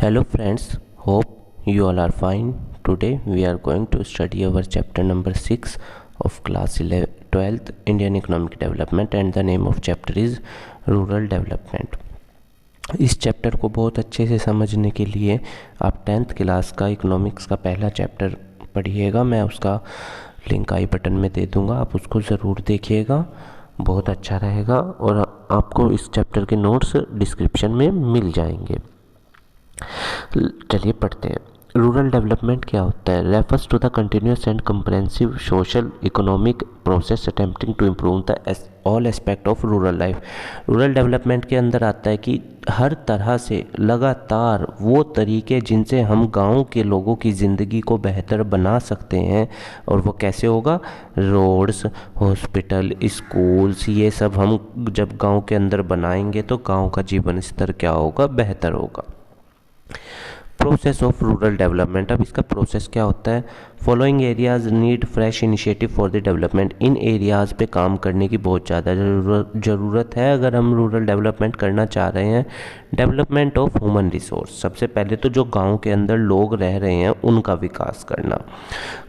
Hello friends, hope you all are fine. Today we are going to study our chapter number 6 of class 12th Indian Economic Development and the name of chapter is Rural Development. इस chapter को बहुत अच्छे से समझने के लिए आप 10th class का इकोनॉमिक्स का पहला चैप्टर पढ़िएगा। मैं उसका लिंक आई बटन में दे दूँगा, आप उसको ज़रूर देखिएगा, बहुत अच्छा रहेगा और आपको इस चैप्टर के नोट्स डिस्क्रिप्शन में मिल जाएंगे। चलिए पढ़ते हैं। रूरल डेवलपमेंट क्या होता है? Refers to the continuous and comprehensive social economic process attempting to improve the all aspect of rural life. Rural development के अंदर आता है कि हर तरह से लगातार वो तरीके जिनसे हम गांव के लोगों की ज़िंदगी को बेहतर बना सकते हैं, और वो कैसे होगा? रोड्स, हॉस्पिटल, स्कूल्स, ये सब हम जब गांव के अंदर बनाएंगे तो गांव का जीवन स्तर क्या होगा? बेहतर होगा। प्रोसेस ऑफ रूरल डेवलपमेंट, अब इसका प्रोसेस क्या होता है? Following areas need fresh initiative for the development. In areas पे काम करने की बहुत ज़्यादा ज़रूरत है अगर हम रूरल डेवलपमेंट करना चाह रहे हैं। डेवलपमेंट ऑफ ह्यूमन रिसोर्स, सबसे पहले तो जो गांव के अंदर लोग रह रहे हैं उनका विकास करना।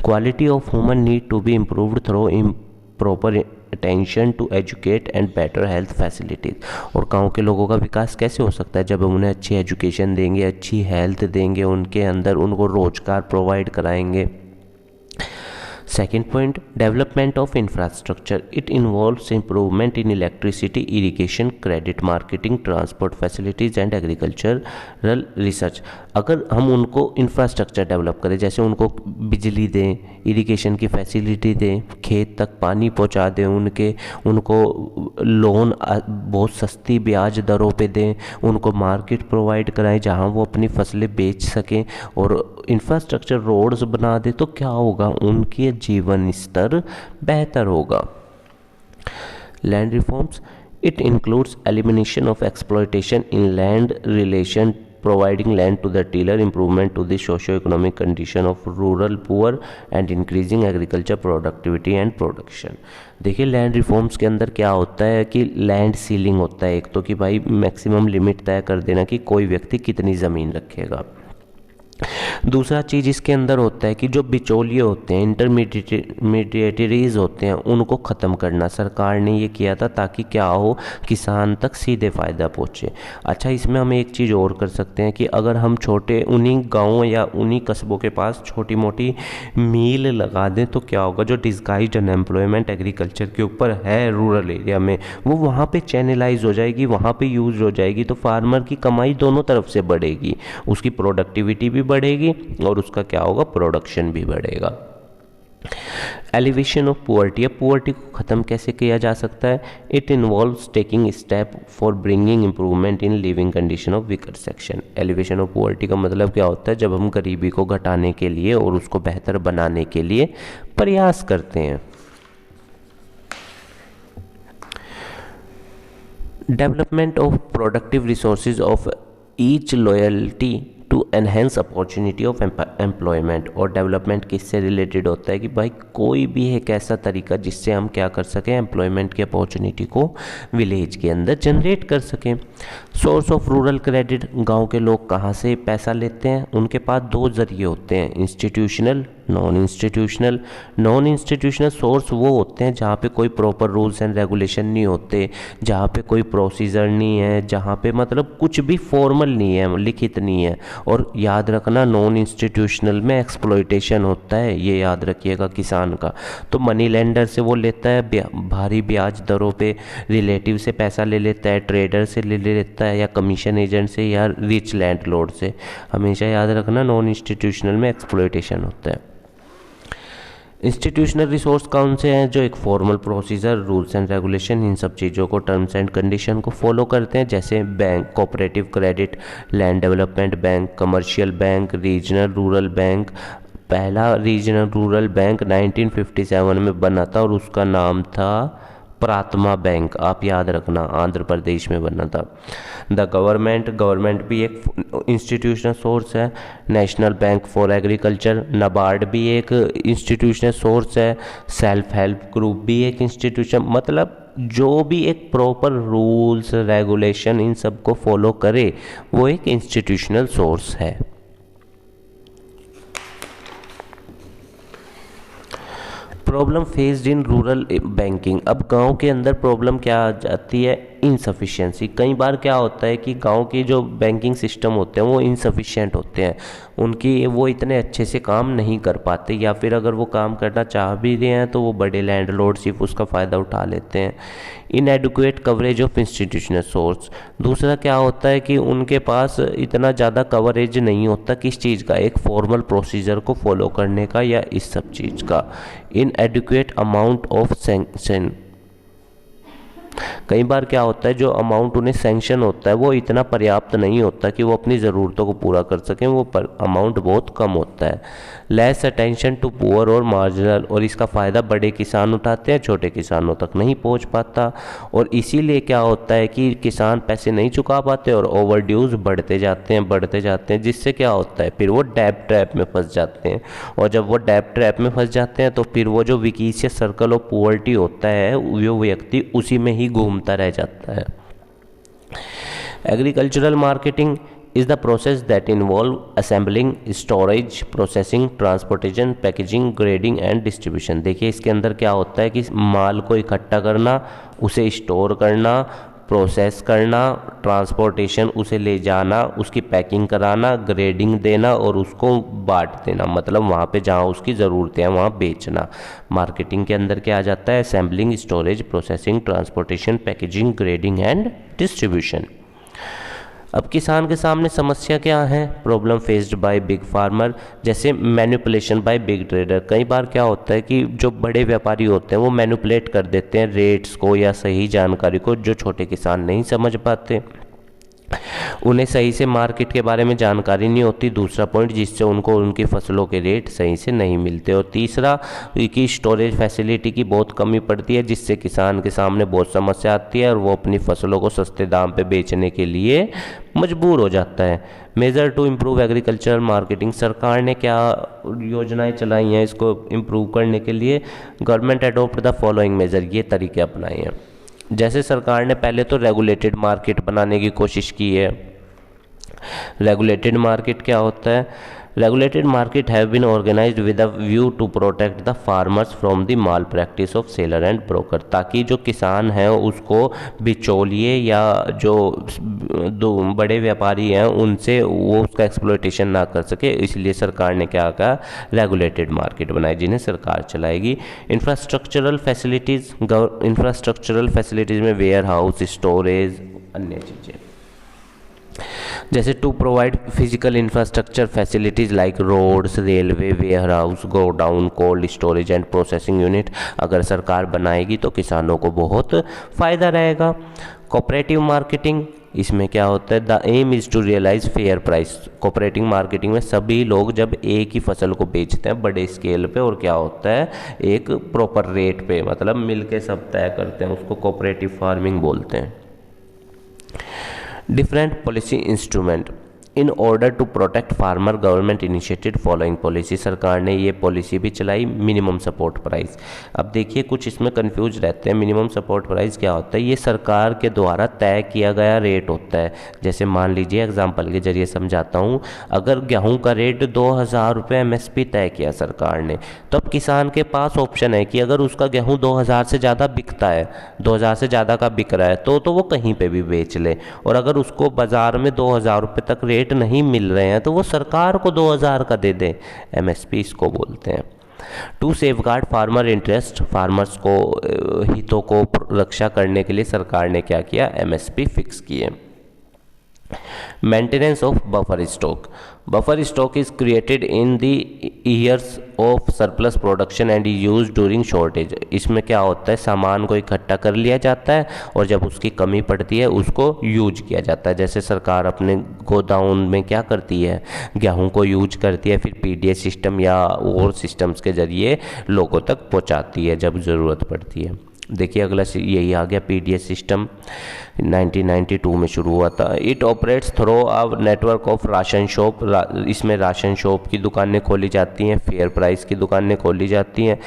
Quality of human need to be improved through proper attention to educate and better health facilities. और गांव के लोगों का विकास कैसे हो सकता है? जब हम उन्हें अच्छी एजुकेशन देंगे, अच्छी हेल्थ देंगे, उनके अंदर उनको रोजगार प्रोवाइड कराएंगे। Second point, development of infrastructure. It involves improvement in electricity, irrigation, credit marketing, transport facilities and agricultural research. अगर हम उनको इंफ्रास्ट्रक्चर डेवलप करें, जैसे उनको बिजली दें, इरिगेशन की फैसिलिटी दें, खेत तक पानी पहुंचा दें, उनको लोन बहुत सस्ती ब्याज दरों पे दें, उनको मार्केट प्रोवाइड कराएं जहां वो अपनी फसलें बेच सकें, और इंफ्रास्ट्रक्चर रोड्स बना दे, तो क्या होगा? उनके जीवन स्तर बेहतर होगा। Land reforms, it includes elimination of exploitation in land relation, providing land to the tiller, improvement to the socio-economic condition of rural poor and increasing agriculture productivity and production। देखिए लैंड रिफॉर्म्स के अंदर क्या होता है कि land ceiling होता है एक तो, कि भाई मैक्सिमम लिमिट तय कर देना कि कोई व्यक्ति कितनी ज़मीन रखेगा। दूसरा चीज़ इसके अंदर होता है कि जो बिचौलिए होते हैं, इंटरमीडिएटरीज होते हैं, उनको ख़त्म करना। सरकार ने ये किया था ताकि क्या हो? किसान तक सीधे फ़ायदा पहुँचे। अच्छा, इसमें हम एक चीज़ और कर सकते हैं कि अगर हम छोटे उन्हीं गाँव या उन्हीं कस्बों के पास छोटी मोटी मील लगा दें तो क्या होगा? जो डिस्गाइज्ड अनएम्प्लॉयमेंट एग्रीकल्चर के ऊपर है रूरल एरिया में, वो वहाँ पे चैनलाइज हो जाएगी, वहाँ पे यूज हो जाएगी, तो फार्मर की कमाई दोनों तरफ से बढ़ेगी, उसकी प्रोडक्टिविटी भी बढ़ेगी और उसका क्या होगा? प्रोडक्शन भी बढ़ेगा। एलिवेशन ऑफ पुअर्टी, अब पुअर्टी को ख़त्म कैसे किया जा सकता है? It involves taking step for bringing improvement in living condition of weaker section. Elevation of poverty का मतलब क्या होता है? जब हम गरीबी को घटाने के लिए और उसको बेहतर बनाने के लिए प्रयास करते हैं। Development of productive resources of each loyalty to enhance opportunity of employment. और डेवलपमेंट किससे रिलेटेड होता है कि भाई कोई भी एक ऐसा तरीका जिससे हम क्या कर सकें? एम्प्लॉयमेंट की अपॉर्चुनिटी को विलेज के अंदर जनरेट कर सकें। सोर्स ऑफ रूरल क्रेडिट, गांव के लोग कहाँ से पैसा लेते हैं? उनके पास दो जरिए होते हैं, institutional, non institutional. Non institutional source वो होते हैं जहाँ पे कोई प्रॉपर रूल्स एंड रेगुलेशन नहीं होते, जहाँ पे कोई प्रोसीजर नहीं है, जहाँ पे मतलब कुछ भी फॉर्मल नहीं है, लिखित नहीं है। और याद रखना, नॉन इंस्टीट्यूशनल में एक्सप्लॉयटेशन होता है, ये याद रखिएगा किसान का। तो मनी लेंडर से वो लेता है भारी ब्याज दरों पे, रिलेटिव से पैसा ले लेता है, ट्रेडर से ले लेता है, या कमीशन एजेंट से, या रिच लैंडलॉर्ड से। हमेशा याद रखना नॉन इंस्टीट्यूशनल में एक्सप्लॉयटेशन होता है। इंस्टीट्यूशनल रिसोर्स कौन से हैं? जो एक formal procedure, rules and regulation, इन सब चीज़ों को, टर्म्स एंड कंडीशन को फॉलो करते हैं, जैसे bank, cooperative credit, land development bank, commercial bank, regional rural bank. पहला रीजनल रूरल बैंक 1957 में बना था और उसका नाम था प्राथमा बैंक, आप याद रखना, आंध्र प्रदेश में बना था। द गवर्नमेंट भी एक इंस्टीट्यूशनल सोर्स है। National bank for agriculture, NABARD भी एक इंस्टीट्यूशनल सोर्स है। सेल्फ हेल्प ग्रुप भी एक इंस्टीट्यूशन, मतलब जो भी एक प्रॉपर रूल्स रेगुलेशन इन सब को फॉलो करे वो एक इंस्टीट्यूशनल सोर्स है। Problem faced in rural banking. अब गांव के अंदर प्रॉब्लम क्या आ जाती है, इनसफिशिएंसी। कई बार क्या होता है कि गांव के जो बैंकिंग सिस्टम होते हैं वो इनसफिशिएंट होते हैं, उनकी वो इतने अच्छे से काम नहीं कर पाते, या फिर अगर वो काम करना चाह भी रहे हैं तो वो बड़े लैंडलॉर्ड सिर्फ उसका फ़ायदा उठा लेते हैं। Inadequate coverage of institutional source. दूसरा क्या होता है कि उनके पास इतना ज़्यादा कवरेज नहीं होता किस चीज़ का, एक फॉर्मल प्रोसीजर को फॉलो करने का या इस सब चीज़ का। Inadequate amount of sanction. कई बार क्या होता है जो अमाउंट उन्हें सैंक्शन होता है वो इतना पर्याप्त नहीं होता कि वो अपनी ज़रूरतों को पूरा कर सकें, वो अमाउंट बहुत कम होता है। लेस अटेंशन टू पुअर और मार्जिनल, और इसका फ़ायदा बड़े किसान उठाते हैं, छोटे किसानों तक नहीं पहुंच पाता, और इसीलिए क्या होता है कि किसान पैसे नहीं चुका पाते और ओवर ड्यूज बढ़ते जाते हैं, जिससे क्या होता है फिर वो डेब्ट ट्रैप में फंस जाते हैं, और जब वो डेब्ट ट्रैप में फंस जाते हैं तो फिर वो जो विकिशियस सर्कल ऑफ पुअर्टी होता है वो व्यक्ति उसी में ही घूमता रह जाता है। Agricultural marketing is the process that involve assembling, storage, processing, transportation, packaging, grading and distribution। देखिए इसके अंदर क्या होता है कि माल को इकट्ठा करना, उसे स्टोर करना, प्रोसेस करना, ट्रांसपोर्टेशन उसे ले जाना, उसकी पैकिंग कराना, ग्रेडिंग देना और उसको बांट देना, मतलब वहाँ पे जहाँ उसकी ज़रूरतें हैं वहाँ बेचना। मार्केटिंग के अंदर क्या आ जाता है, assembling, storage, processing, transportation, packaging, grading and distribution. अब किसान के सामने समस्या क्या है, problem faced by big farmer, जैसे मैनिपुलेशन बाय बिग ट्रेडर। कई बार क्या होता है कि जो बड़े व्यापारी होते हैं वो मैनिपुलेट कर देते हैं रेट्स को या सही जानकारी को, जो छोटे किसान नहीं समझ पाते, उन्हें सही से मार्केट के बारे में जानकारी नहीं होती। दूसरा पॉइंट, जिससे उनको उनकी फसलों के रेट सही से नहीं मिलते। और तीसरा कि स्टोरेज फैसिलिटी की बहुत कमी पड़ती है, जिससे किसान के सामने बहुत समस्या आती है और वो अपनी फसलों को सस्ते दाम पे बेचने के लिए मजबूर हो जाता है। Measure to improve agricultural marketing. सरकार ने क्या योजनाएं चलाई हैं इसको इम्प्रूव करने के लिए, government adopt the following measure, ये तरीके अपनाए हैं। जैसे सरकार ने पहले तो रेगुलेटेड मार्केट बनाने की कोशिश की है। रेगुलेटेड मार्केट क्या होता है, regulated market have been organised with a view to protect the farmers from the malpractice of seller and broker, ताकि जो किसान हैं उसको बिचौलिए या जो दो बड़े व्यापारी हैं उनसे वो उसका एक्सप्लॉयटेशन ना कर सके। इसलिए सरकार ने क्या कहा, रेगुलेटेड मार्केट बनाई जिन्हें सरकार चलाएगी। इंफ्रास्ट्रक्चरल फैसिलिटीज़ में वेयर हाउस, स्टोरेज, अन्य चीज़ें, जैसे to provide physical infrastructure facilities like roads, railway, warehouse, godown, cold storage and processing unit अगर सरकार बनाएगी तो किसानों को बहुत फ़ायदा रहेगा। कोऑपरेटिव मार्केटिंग, इसमें क्या होता है, the aim is to realise fair price. Cooperative marketing में सभी लोग जब एक ही फसल को बेचते हैं बड़े स्केल पे, और क्या होता है एक प्रॉपर रेट पे, मतलब मिलके सब तय करते हैं, उसको कोऑपरेटिव फार्मिंग बोलते हैं। Different policy instrument in order to protect farmer, government initiated following policy. सरकार ने ये पॉलिसी भी चलाई, मिनिमम सपोर्ट प्राइस। अब देखिए कुछ इसमें कंफ्यूज रहते हैं, मिनिमम सपोर्ट प्राइस क्या होता है, ये सरकार के द्वारा तय किया गया रेट होता है। जैसे मान लीजिए एग्जांपल के जरिए समझाता हूँ, अगर गेहूं का रेट 2000 रुपये MSP तय किया सरकार ने, तो अब किसान के पास ऑप्शन है कि अगर उसका गेहूँ 2000 से ज़्यादा बिकता है, 2000 से ज़्यादा का बिक रहा है तो वो कहीं पर भी बेच ले, और अगर उसको बाज़ार में 2000 रुपये तक रेट नहीं मिल रहे हैं तो वो सरकार को 2000 का दे दे, MSP इसको बोलते हैं। To safeguard farmer interest, farmers को हितों को रक्षा करने के लिए सरकार ने क्या किया, MSP फिक्स किए। Maintenance of buffer stock, buffer stock is created in the years of surplus production and use during shortage. इसमें क्या होता है, सामान को इकट्ठा कर लिया जाता है और जब उसकी कमी पड़ती है उसको यूज किया जाता है। जैसे सरकार अपने गोदाउन में क्या करती है, गेहूं को यूज करती है, फिर PDS सिस्टम या और सिस्टम्स के जरिए लोगों तक पहुंचाती है जब ज़रूरत पड़ती है। देखिए अगला यही आ गया, पीडीएस सिस्टम 1992 में शुरू हुआ था। It operates through a network of ration shop. इसमें राशन शॉप की दुकानें खोली जाती हैं, फेयर प्राइस की दुकानें खोली जाती हैं।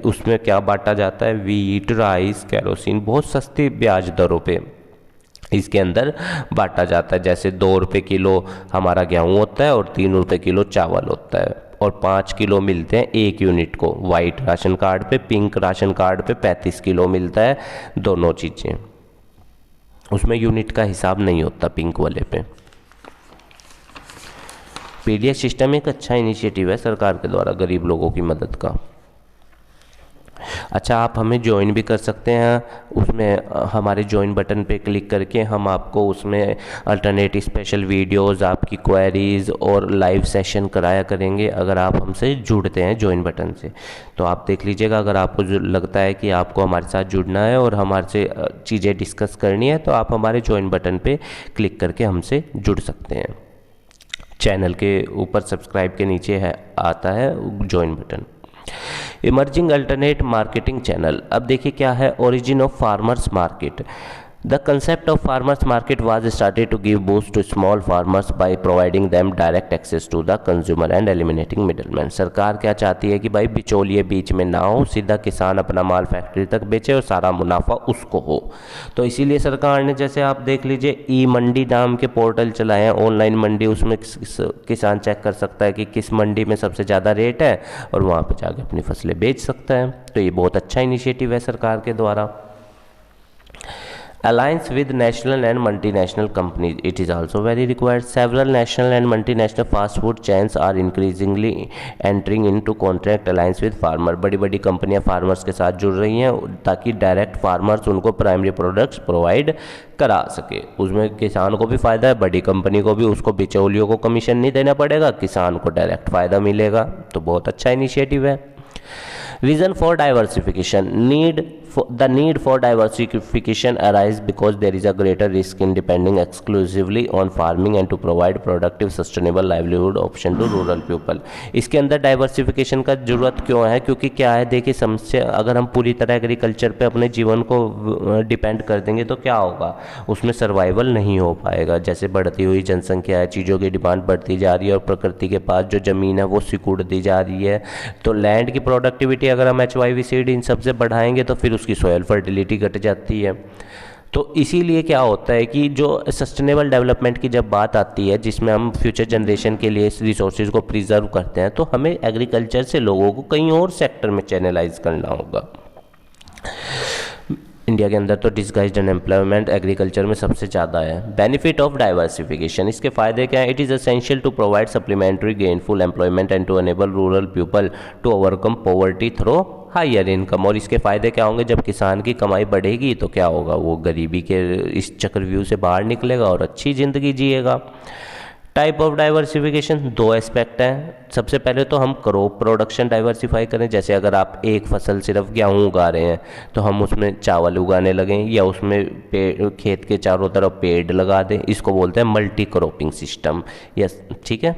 उसमें क्या बांटा जाता है, वीट, राइस, केरोसिन, बहुत सस्ती ब्याज दरों पे इसके अंदर बांटा जाता है। जैसे 2 रुपये किलो हमारा गेहूँ होता है और 3 रुपये किलो चावल होता है, और 5 किलो मिलते हैं 1 यूनिट को। वाइट राशन कार्ड पे, पिंक राशन कार्ड पे 35 किलो मिलता है, दोनों चीज़ें। उसमें यूनिट का हिसाब नहीं होता पिंक वाले पे। पीडीएस सिस्टम एक अच्छा इनिशिएटिव है सरकार के द्वारा गरीब लोगों की मदद का। अच्छा, आप हमें ज्वाइन भी कर सकते हैं। उसमें हमारे ज्वाइन बटन पे क्लिक करके हम आपको उसमें अल्टरनेट स्पेशल वीडियोस, आपकी क्वेरीज और लाइव सेशन कराया करेंगे अगर आप हमसे जुड़ते हैं ज्वाइन बटन से। तो आप देख लीजिएगा, अगर आपको लगता है कि आपको हमारे साथ जुड़ना है और हमारे से चीज़ें डिस्कस करनी है, तो आप हमारे ज्वाइन बटन पे क्लिक करके हमसे जुड़ सकते हैं। चैनल के ऊपर सब्सक्राइब के नीचे है आता है join button. Emerging alternate marketing channel. अब देखिए क्या है, origin of farmers market. The concept of farmers market was started to give boost to small farmers by providing them direct access to the consumer and eliminating middleman. सरकार क्या चाहती है कि भाई बिचौलिए बीच में ना हो, सीधा किसान अपना माल फैक्ट्री तक बेचे और सारा मुनाफा उसको हो। तो इसीलिए सरकार ने, जैसे आप देख लीजिए, ई मंडी नाम के पोर्टल चलाए हैं, ऑनलाइन मंडी। उसमें किसान चेक कर सकता है कि किस मंडी में सबसे ज़्यादा रेट है और वहाँ पर जाकर अपनी फसलें बेच सकता है। तो ये बहुत अच्छा इनिशिएटिव है सरकार के द्वारा। Alliance with national and multinational companies, it is also very required. Several national and multinational fast food chains are increasingly entering into contract alliance with farmer. बड़ी बड़ी कंपनियां फार्मर्स के साथ जुड़ रही हैं ताकि डायरेक्ट फार्मर्स उनको प्राइमरी प्रोडक्ट्स प्रोवाइड करा सके। उसमें किसान को भी फ़ायदा है, बड़ी कंपनी को भी, उसको बिचौलियों को कमीशन नहीं देना पड़ेगा, किसान को डायरेक्ट फ़ायदा मिलेगा। तो बहुत अच्छा इनिशिएटिव है। Reason for diversification. The need for diversification arises because there is a greater risk in depending exclusively on farming and to provide productive sustainable livelihood option to rural people. इसके अंदर diversification का ज़रूरत क्यों है? क्योंकि क्या है, देखिए समस्या, अगर हम पूरी तरह एग्रीकल्चर पे अपने जीवन को डिपेंड कर देंगे तो क्या होगा, उसमें सर्वाइवल नहीं हो पाएगा। जैसे बढ़ती हुई जनसंख्या है, चीज़ों की डिमांड बढ़ती जा रही है और प्रकृति के पास जो ज़मीन है वो सिकुड़ दी जा रही है। तो लैंड की प्रोडक्टिविटी अगर हम HYV सीड इन सबसे बढ़ाएंगे तो फिर उसकी सॉयल फर्टिलिटी घट जाती है। तो इसीलिए क्या होता है कि जो सस्टेनेबल डेवलपमेंट की जब बात आती है, जिसमें हम फ्यूचर जनरेशन के लिए रिसोर्सेज को प्रिजर्व करते हैं, तो हमें एग्रीकल्चर से लोगों को कहीं और सेक्टर में चैनलाइज करना होगा। इंडिया के अंदर तो डिस्गाइज्ड अनएम्प्लॉयमेंट एग्रीकल्चर में सबसे ज़्यादा है। बेनिफिट ऑफ डाइवर्सिफिकेशन, इसके फ़ायदे क्या है? It is essential to provide supplementary gainful employment and to enable rural people to overcome poverty through higher income. और इसके फ़ायदे क्या होंगे? जब किसान की कमाई बढ़ेगी तो क्या होगा, वो गरीबी के इस चक्रव्यूह से बाहर निकलेगा और अच्छी ज़िंदगी जिएगा। टाइप ऑफ डाइवर्सिफिकेशन, 2 एस्पेक्ट हैं। सबसे पहले तो हम क्रॉप प्रोडक्शन डाइवर्सिफाई करें। जैसे अगर आप एक फसल सिर्फ गेहूँ उगा रहे हैं तो हम उसमें चावल उगाने लगें, या उसमें खेत के चारों तरफ पेड़ लगा दें। इसको बोलते हैं मल्टी क्रॉपिंग सिस्टम। यस, ठीक है,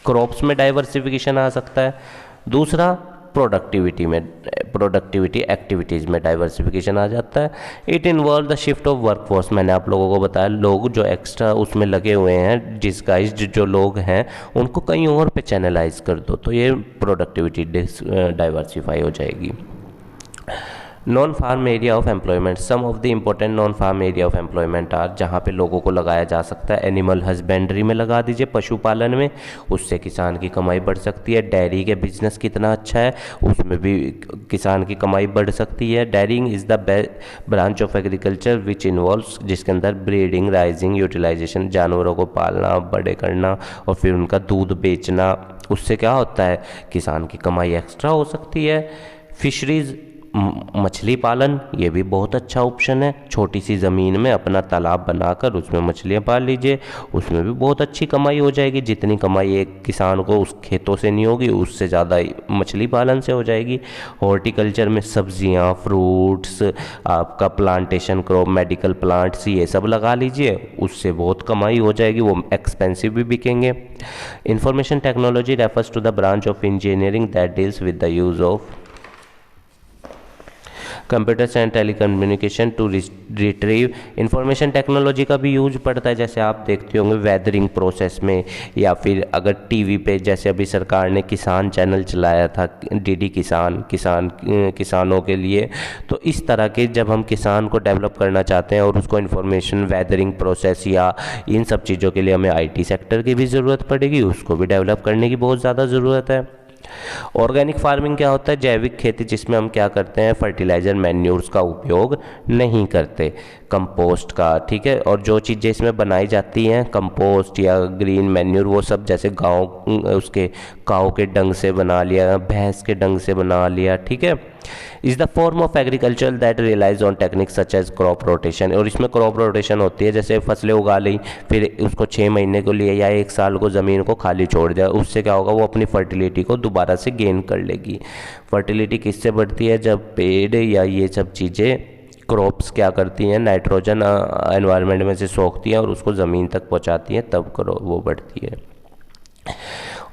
क्रॉप्स में डाइवर्सिफिकेशन आ सकता है। दूसरा, प्रोडक्टिविटी एक्टिविटीज़ में डाइवर्सिफिकेशन आ जाता है। It involve the shift of workforce. मैंने आप लोगों को बताया, लोग जो एक्स्ट्रा उसमें लगे हुए हैं, डिस्गाइज्ड जो लोग हैं, उनको कहीं और पे चैनलाइज कर दो, तो ये प्रोडक्टिविटी डाइवर्सिफाई हो जाएगी। Non farm area of employment, some of the important non farm area of employment are, जहाँ पे लोगों को लगाया जा सकता है। एनिमल हस्बेंड्री में लगा दीजिए, पशुपालन में, उससे किसान की कमाई बढ़ सकती है। डेयरी के बिजनेस कितना अच्छा है, उसमें भी किसान की कमाई बढ़ सकती है। Dairying is the branch of agriculture which involves, जिसके अंदर ब्रीडिंग, राइजिंग, यूटिलाइजेशन, जानवरों को पालना, बड़े करना और फिर उनका दूध बेचना। उससे क्या होता है, किसान की कमाई एक्स्ट्रा हो सकती है। फिशरीज़, मछली पालन, ये भी बहुत अच्छा ऑप्शन है। छोटी सी ज़मीन में अपना तालाब बनाकर उसमें मछलियाँ पाल लीजिए, उसमें भी बहुत अच्छी कमाई हो जाएगी। जितनी कमाई एक किसान को उस खेतों से नहीं होगी, उससे ज़्यादा मछली पालन से हो जाएगी। हॉर्टिकल्चर में सब्जियाँ, फ्रूट्स, आपका प्लांटेशन क्रॉप, मेडिकल प्लांट्स, ये सब लगा लीजिए, उससे बहुत कमाई हो जाएगी, वो एक्सपेंसिव भी बिकेंगे। Information technology refers to the branch of engineering that deals with the use of computers and telecommunication to retrieve information technology का भी यूज पड़ता है, जैसे आप देखते होंगे वेदरिंग प्रोसेस में, या फिर अगर टीवी पे जैसे अभी सरकार ने किसान चैनल चलाया था डीडी किसानों के लिए, तो इस तरह के जब हम किसान को डेवलप करना चाहते हैं और उसको इन्फॉर्मेशन वेदरिंग प्रोसेस या इन सब चीज़ों के लिए हमें आईटी सेक्टर की भी ज़रूरत पड़ेगी, उसको भी डेवलप करने की बहुत ज़्यादा ज़रूरत है। ऑर्गेनिक फार्मिंग क्या होता है? जैविक खेती, जिसमें हम क्या करते हैं, फर्टिलाइज़र मैन्यूर्स का उपयोग नहीं करते, कंपोस्ट का, ठीक है। और जो चीज़ें इसमें बनाई जाती हैं कंपोस्ट या ग्रीन मैन्यूर, वो सब जैसे काऊ के डंग से बना लिया, भैंस के डंग से बना लिया, ठीक है। Is the form of agriculture that relies on techniques such as crop rotation, और इसमें क्रॉप रोटेशन होती है, जैसे फसलें उगा ली, फिर उसको 6 महीने के लिए या 1 साल को ज़मीन को खाली छोड़ दिया, उससे क्या होगा, वो अपनी फर्टिलिटी को दोबारा से गेन कर लेगी। फर्टिलिटी किससे बढ़ती है? जब पेड़ या ये सब चीज़ें क्रॉप्स क्या करती हैं, नाइट्रोजन एनवायरनमेंट में से सोखती हैं और उसको ज़मीन तक पहुंचाती हैं, तब वो बढ़ती है।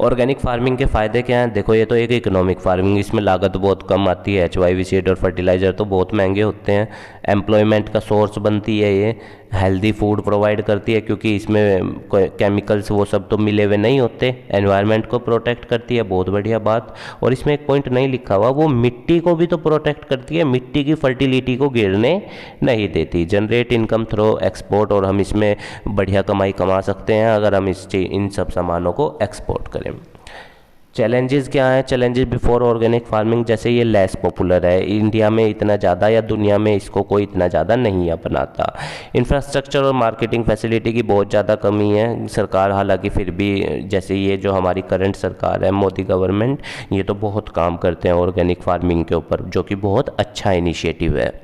ऑर्गेनिक फार्मिंग के फ़ायदे क्या हैं? देखो, ये तो एक इकोनॉमिक फार्मिंग, इसमें लागत बहुत कम आती है, HYV सीड और फर्टिलाइज़र तो बहुत महंगे होते हैं। एम्प्लॉयमेंट का सोर्स बनती है ये, हेल्दी फूड प्रोवाइड करती है क्योंकि इसमें केमिकल्स वो सब तो मिले हुए नहीं होते, एनवायरनमेंट को प्रोटेक्ट करती है, बहुत बढ़िया बात। और इसमें एक पॉइंट नहीं लिखा हुआ, वो मिट्टी को भी तो प्रोटेक्ट करती है, मिट्टी की फर्टिलिटी को गिरने नहीं देती। जनरेट इनकम थ्रू एक्सपोर्ट, और हम इसमें बढ़िया कमाई कमा सकते हैं अगर हम इन सब सामानों को एक्सपोर्ट करें। चैलेंजेस क्या हैं? चैलेंजेस बिफोर ऑर्गेनिक फार्मिंग, जैसे ये लेस पॉपुलर है इंडिया में इतना ज़्यादा, या दुनिया में इसको कोई इतना ज़्यादा नहीं अपनाता। इंफ्रास्ट्रक्चर और मार्केटिंग फैसिलिटी की बहुत ज़्यादा कमी है। सरकार हालांकि फिर भी, जैसे ये जो हमारी करंट सरकार है, मोदी गवर्नमेंट, ये तो बहुत काम करते हैं ऑर्गेनिक फार्मिंग के ऊपर, जो कि बहुत अच्छा इनिशिएटिव है।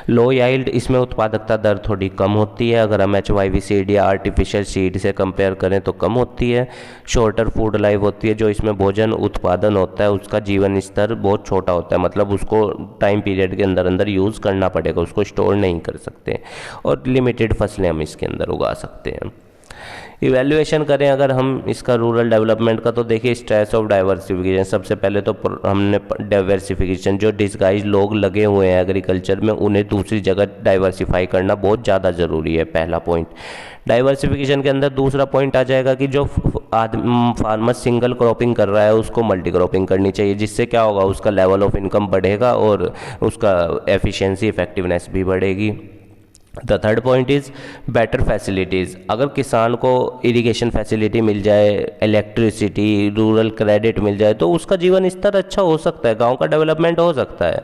लो याइल्ड, इसमें उत्पादकता दर थोड़ी कम होती है, अगर हम HYV सीड या आर्टिफिशियल सीड से कंपेयर करें तो कम होती है। शॉर्टर फूड लाइफ होती है, जो इसमें भोजन उत्पादन होता है उसका जीवन स्तर बहुत छोटा होता है, मतलब उसको टाइम पीरियड के अंदर अंदर यूज़ करना पड़ेगा, उसको स्टोर नहीं कर सकते, और लिमिटेड फसलें हम इसके अंदर उगा सकते हैं। इवैल्यूएशन करें अगर हम इसका रूरल डेवलपमेंट का, तो देखिए स्ट्रेस ऑफ डाइवर्सिफिकेशन, सबसे पहले तो हमने डाइवर्सिफिकेशन, जो डिस्गाइज लोग लगे हुए हैं एग्रीकल्चर में, उन्हें दूसरी जगह डाइवर्सिफाई करना बहुत ज़्यादा ज़रूरी है, पहला पॉइंट। डाइवर्सिफिकेशन के अंदर दूसरा पॉइंट आ जाएगा कि जो फार्मर सिंगल क्रॉपिंग कर रहा है उसको मल्टी क्रॉपिंग करनी चाहिए, जिससे क्या होगा, उसका लेवल ऑफ इनकम बढ़ेगा और उसका एफिशिएंसी इफेक्टिवनेस भी बढ़ेगी। The third point is better facilities, अगर किसान को इरिगेशन फैसिलिटी मिल जाए, इलेक्ट्रिसिटी, रूरल क्रेडिट मिल जाए, तो उसका जीवन स्तर अच्छा हो सकता है, गांव का डेवलपमेंट हो सकता है।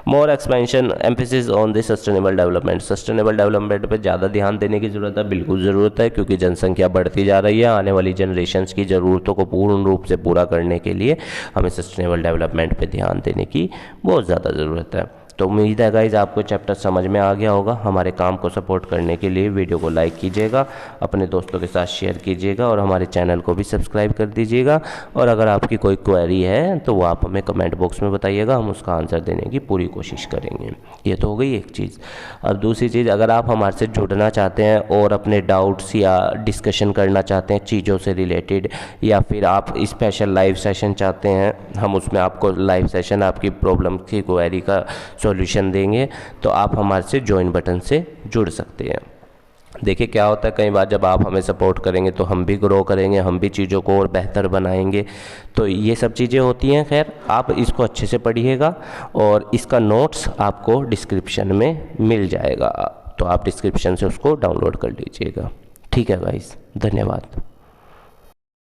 More expansion emphasis on the sustainable development, sustainable development पे ज़्यादा ध्यान देने की ज़रूरत है, बिल्कुल ज़रूरत है, क्योंकि जनसंख्या बढ़ती जा रही है, आने वाली जनरेशन्स की ज़रूरतों को पूर्ण रूप से पूरा करने के लिए हमें सस्टेनेबल डेवलपमेंट पे ध्यान देने की बहुत ज़्यादा ज़रूरत है। तो उम्मीद है गाइज आपको चैप्टर समझ में आ गया होगा। हमारे काम को सपोर्ट करने के लिए वीडियो को लाइक कीजिएगा, अपने दोस्तों के साथ शेयर कीजिएगा और हमारे चैनल को भी सब्सक्राइब कर दीजिएगा। और अगर आपकी कोई क्वेरी है तो वो आप हमें कमेंट बॉक्स में बताइएगा, हम उसका आंसर देने की पूरी कोशिश करेंगे। ये तो हो गई एक चीज़। अब दूसरी चीज़, अगर आप हमारे से जुड़ना चाहते हैं और अपने डाउट्स या डिस्कशन करना चाहते हैं चीज़ों से रिलेटेड, या फिर आप स्पेशल लाइव सेशन चाहते हैं, हम उसमें आपको लाइव सेशन आपकी प्रॉब्लम की क्वेरी का सॉल्यूशन देंगे, तो आप हमारे से ज्वाइन बटन से जुड़ सकते हैं। देखिए क्या होता है, कई बार जब आप हमें सपोर्ट करेंगे तो हम भी ग्रो करेंगे, हम भी चीज़ों को और बेहतर बनाएंगे। तो ये सब चीज़ें होती हैं। खैर, आप इसको अच्छे से पढ़िएगा और इसका नोट्स आपको डिस्क्रिप्शन में मिल जाएगा, तो आप डिस्क्रिप्शन से उसको डाउनलोड कर लीजिएगा। ठीक है गाइस, धन्यवाद।